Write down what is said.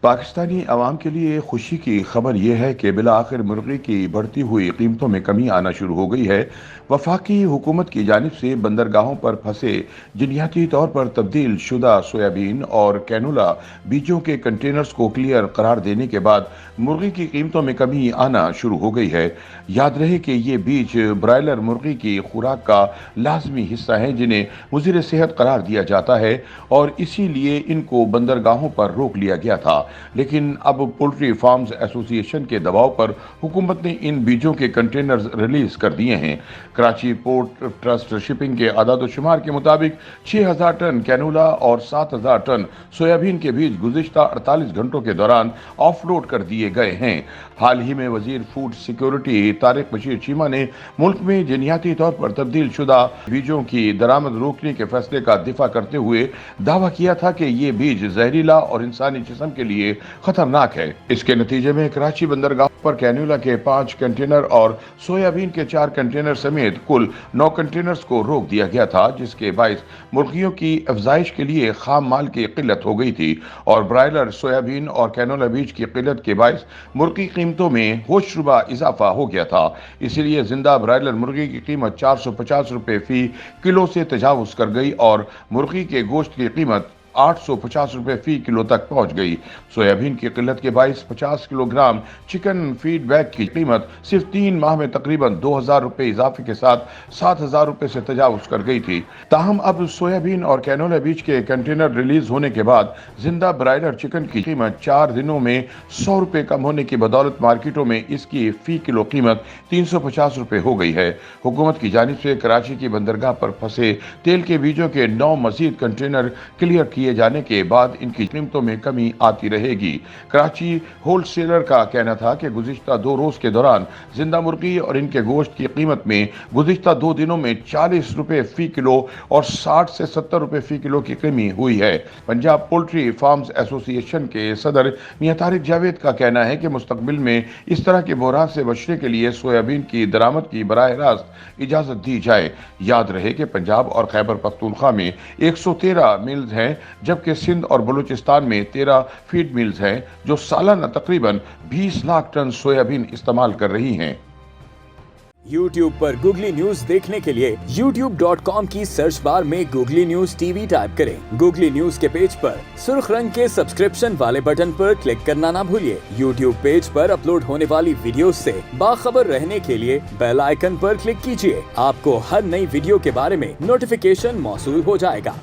पाकिस्तानी अवाम के लिए खुशी की खबर यह है कि बिलाआखिर मुर्गी की बढ़ती हुई कीमतों में कमी आना शुरू हो गई है। वफाकी हुकूमत की जानिब से बंदरगाहों पर फंसे जिन्याती तौर पर तब्दील शुदा सोयाबीन और कैनोला बीजों के कंटेनर्स को क्लियर करार देने के बाद मुर्गी की कीमतों में कमी आना शुरू हो गई है। याद रहे कि ये बीज ब्रायलर मुर्गी की खुराक का लाजमी हिस्सा है जिन्हें मुज़िर सेहत करार दिया जाता है और इसीलिए इनको बंदरगाहों पर रोक लिया गया था। लेकिन अब पोल्ट्री फार्म्स एसोसिएशन के दबाव पर हुकूमत ने इन बीजों के कंटेनर्स रिलीज कर दिए हैं। कराची पोर्ट ट्रस्ट शिपिंग के आदाद-ओ-शुमार के मुताबिक 6000 टन कैनोला और 7000 टन सोयाबीन के बीज गुज़िश्ता 48 घंटों के दौरान ऑफलोड कर दिए गए हैं। हाल ही में वजीर फूड सिक्योरिटी तारिक बशीर चीमा ने मुल्क में जिन्याती तौर पर तब्दील शुदा बीजों की दरामद रोकने के फैसले का दिफा करते हुए दावा किया था कि ये बीज जहरीला और इंसानी जिस्म के लिए खतरनाक है। इसके नतीजे में कराची बंदरगाह पर कैनोला के 5 कंटेनर और सोयाबीन के 4 कंटेनर समेत कुल 9 कंटेनर्स को रोक दिया गया था, जिसके बायस मुर्गियों की अफजाइश के लिए खाम माल की किल्लत हो गई थी और ब्रायलर सोयाबीन और कैनोला बीज की किल्लत के बायस मुर्गी कीमतों में होशरुबा इजाफा हो गया था। इसीलिए जिंदा ब्रायलर मुर्गी की कीमत 450 रुपए फी किलो से तजावुज कर गई और मुर्गी के गोश्त की कीमत 850 रुपए फी किलो तक पहुंच गई। सोयाबीन की किल्लत के बायस 50 किलोग्राम चिकन फीड बैग की कीमत सिर्फ 3 माह में तकरीबन 2000 रुपए इजाफे के साथ 7000 रुपए से तजावुज कर गई थी। ताहम अब सोयाबीन और कैनोला बीज के कंटेनर रिलीज होने के बाद जिंदा ब्रायलर चिकन की कीमत 4 दिनों में 100 रुपए कम होने की बदौलत मार्केटों में इसकी फी किलो कीमत 350 रुपए हो गई है। हुकूमत की जानिब से कराची की बंदरगाह पर फंसे तेल के बीजों के 9 मजीद कंटेनर क्लियर किए जाने के बाद इनकी कीमतों में कमी आती रहेगी। कराची होलसेलर का कहना था कि गुज़िश्ता 2 रोज के दौरान जिंदा मुर्गी और इनके गोश्त की कीमत में गुज़िश्ता 2 दिनों में 40 रुपए फी किलो और 60 से 70 रुपए फी किलो की कमी हुई है। पंजाब पोल्ट्री फार्म्स एसोसिएशन के सदर मियां तारिक जावेद का कहना है कि मुस्तकबिल में इस तरह के बहरान से बचने के लिए सोयाबीन की दरामद की बराह रास्त इजाजत दी जाए। याद रहे कि पंजाब और खैबर पख्तूनख्वा में 113 मिल्स हैं, जबकि सिंध और बलूचिस्तान में 13 फीड मिल्स हैं जो सालाना तकरीबन 20 लाख टन सोयाबीन इस्तेमाल कर रही हैं। YouTube पर गूगली न्यूज देखने के लिए youtube.com की सर्च बार में गूगली न्यूज टीवी टाइप करें। गूगली न्यूज के पेज पर सुर्ख रंग के सब्सक्रिप्शन वाले बटन पर क्लिक करना ना भूलिए। YouTube पेज पर अपलोड होने वाली वीडियोस से बाखबर रहने के लिए बेल आइकन पर क्लिक कीजिए। आपको हर नई वीडियो के बारे में नोटिफिकेशन मौसूल हो जाएगा।